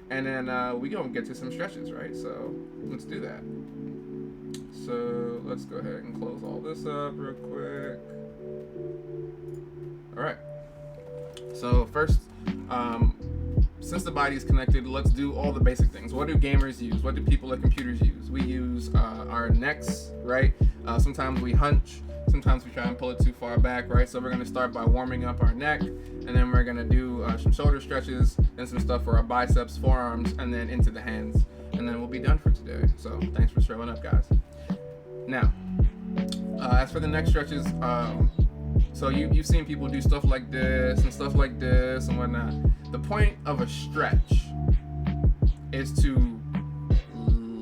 and then we gonna get to some stretches, right? So let's do that. So let's go ahead and close all this up real quick. All right. So first, since the body is connected, let's do all the basic things. What do gamers use? What do people at computers use? We use our necks, right? Sometimes we hunch. Sometimes we try and pull it too far back, right? So we're going to start by warming up our neck, and then we're going to do some shoulder stretches and some stuff for our biceps, forearms, and then into the hands. And then we'll be done for today. So thanks for showing up, guys. Now, as for the neck stretches, so you've seen people do stuff like this and stuff like this and whatnot. The point of a stretch is to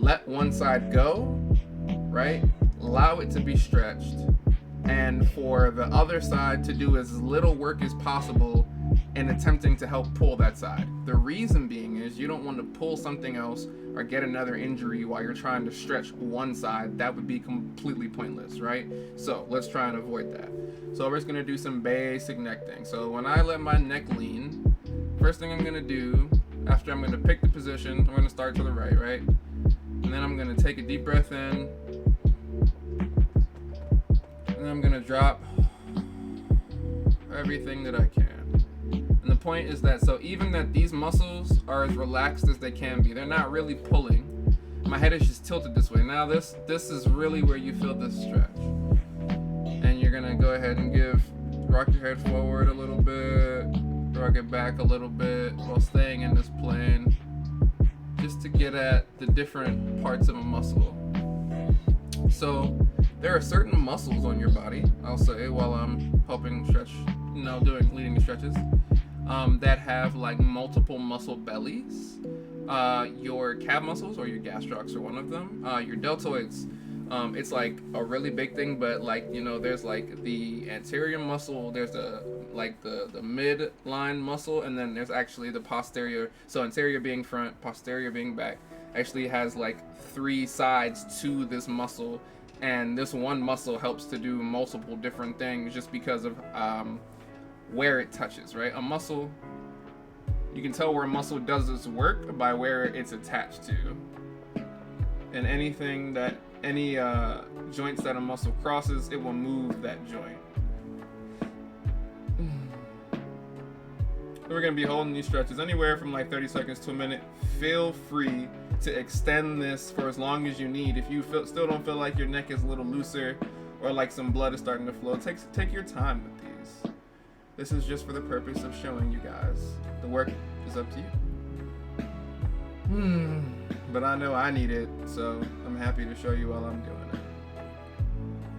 let one side go, right? Allow it to be stretched, and for the other side to do as little work as possible in attempting to help pull that side. The reason being is you don't want to pull something else or get another injury while you're trying to stretch one side. That would be completely pointless, right? So let's try and avoid that. So we're just going to do some basic neck things. So when I let my neck lean, first thing I'm going to do, after I'm going to pick the position, I'm going to start to the right, right? And then I'm going to take a deep breath in. And I'm going to drop everything that I can. And the point is that, so even that these muscles are as relaxed as they can be, they're not really pulling. My head is just tilted this way. Now this is really where you feel this stretch. And you're gonna go ahead and rock your head forward a little bit, rock it back a little bit while staying in this plane, just to get at the different parts of a muscle. So there are certain muscles on your body, I'll say, while I'm helping stretch, leading the stretches, that have like multiple muscle bellies. Your calf muscles or your gastrocs are one of them. Your deltoids, it's like a really big thing, but like, there's like the anterior muscle, there's the midline muscle, and then there's actually the posterior. So anterior being front, posterior being back, actually has like 3 sides to this muscle, and this one muscle helps to do multiple different things just because of where it touches, right? A muscle, you can tell where a muscle does its work by where it's attached to. And any joints that a muscle crosses, it will move that joint. So we're gonna be holding these stretches anywhere from like 30 seconds to a minute. Feel free to extend this for as long as you need. If you still don't feel like your neck is a little looser or like some blood is starting to flow, take your time with these. This is just for the purpose of showing you guys. The work is up to you. But I know I need it, so I'm happy to show you while I'm doing it.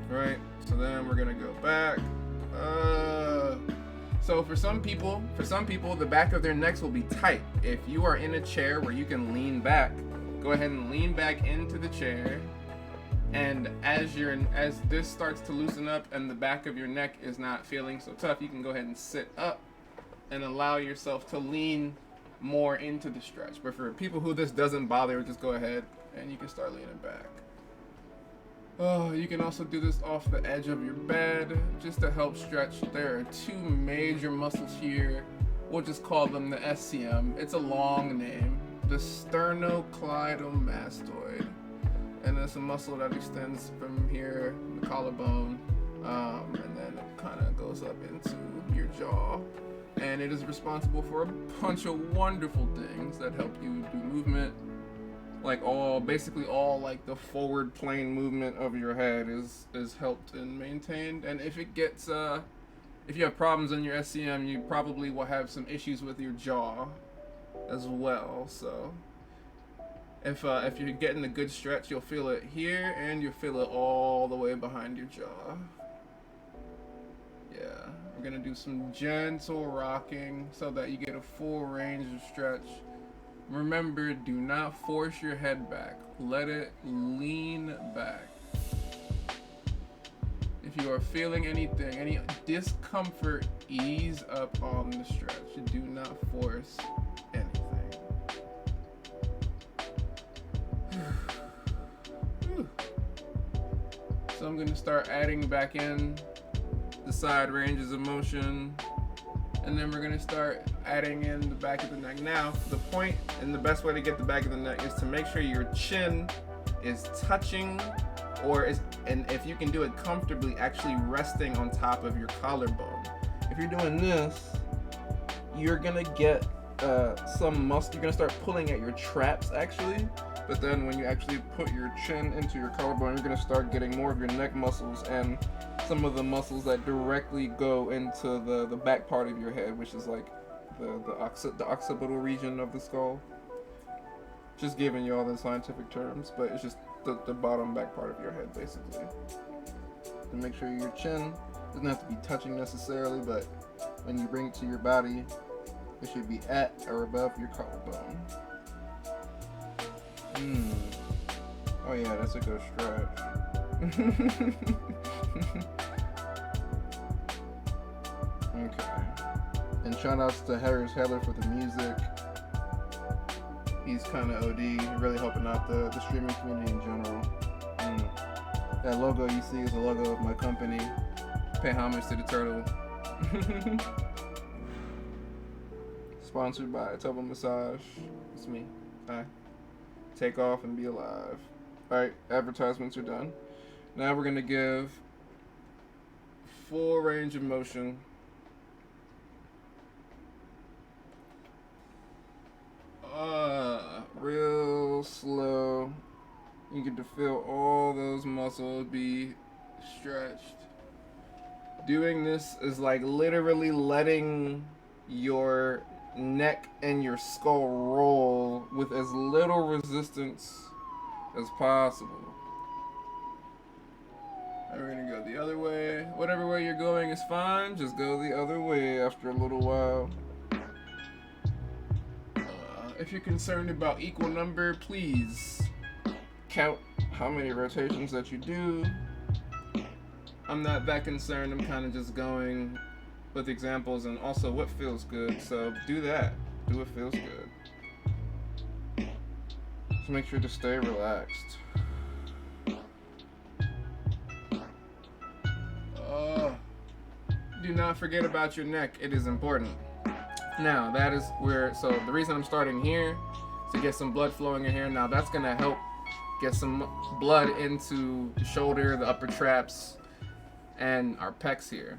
Right, so then we're gonna go back. So for some people, the back of their necks will be tight. If you are in a chair where you can lean back, go ahead and lean back into the chair. And as this starts to loosen up and the back of your neck is not feeling so tough, you can go ahead and sit up and allow yourself to lean more into the stretch. But for people who this doesn't bother, just go ahead and you can start leaning back. You can also do this off the edge of your bed just to help stretch. There are 2 major muscles here. We'll just call them the SCM. It's a long name. The sternocleidomastoid. And it's a muscle that extends from here, the collarbone, and then it kind of goes up into your jaw. And it is responsible for a bunch of wonderful things that help you do movement. Like basically all like the forward plane movement of your head is helped and maintained. And if it gets, if you have problems in your SCM, you probably will have some issues with your jaw as well. So if you're getting a good stretch, you'll feel it here and you'll feel it all the way behind your jaw. Yeah, we're gonna do some gentle rocking so that you get a full range of stretch. Remember, do not force your head back. Let it lean back. If you are feeling anything, any discomfort, ease up on the stretch. Do not force anything. So I'm going to start adding back in the side ranges of motion, and then we're going to start adding in the back of the neck. Now, the point And the best way to get the back of the neck is to make sure your chin is touching, and if you can do it comfortably, actually resting on top of your collarbone. If you're doing this, you're gonna get some muscle. You're gonna start pulling at your traps actually, but then when you actually put your chin into your collarbone, you're gonna start getting more of your neck muscles and some of the muscles that directly go into the back part of your head, which is like the occipital region of the skull. Just giving you all the scientific terms, but it's just the bottom back part of your head basically. And make sure your chin doesn't have to be touching necessarily, but when you bring it to your body, it should be at or above your collarbone. Oh yeah, that's a good stretch. Okay. And shout outs to Harris Heller for the music. He's kind of OD, really helping out the streaming community in general. That logo you see is the logo of my company. Pay homage to the turtle. Sponsored by T.O.B.A Massage. It's me. Hi. Take off and be alive. Alright, advertisements are done. Now we're going to give full range of motion. Real slow. You get to feel all those muscles be stretched. Doing this is like literally letting your neck and your skull roll with as little resistance as possible. And we're gonna go the other way. Whatever way you're going is fine. Just go the other way after a little while. If you're concerned about equal number, please count how many rotations that you do. I'm not that concerned. I'm kind of just going with examples and also what feels good. So do that. Do what feels good. Just make sure to stay relaxed. Do not forget about your neck. It is important. Now, that is where, so the reason I'm starting here is to get some blood flowing in here. Now, that's going to help get some blood into the shoulder, the upper traps, and our pecs here.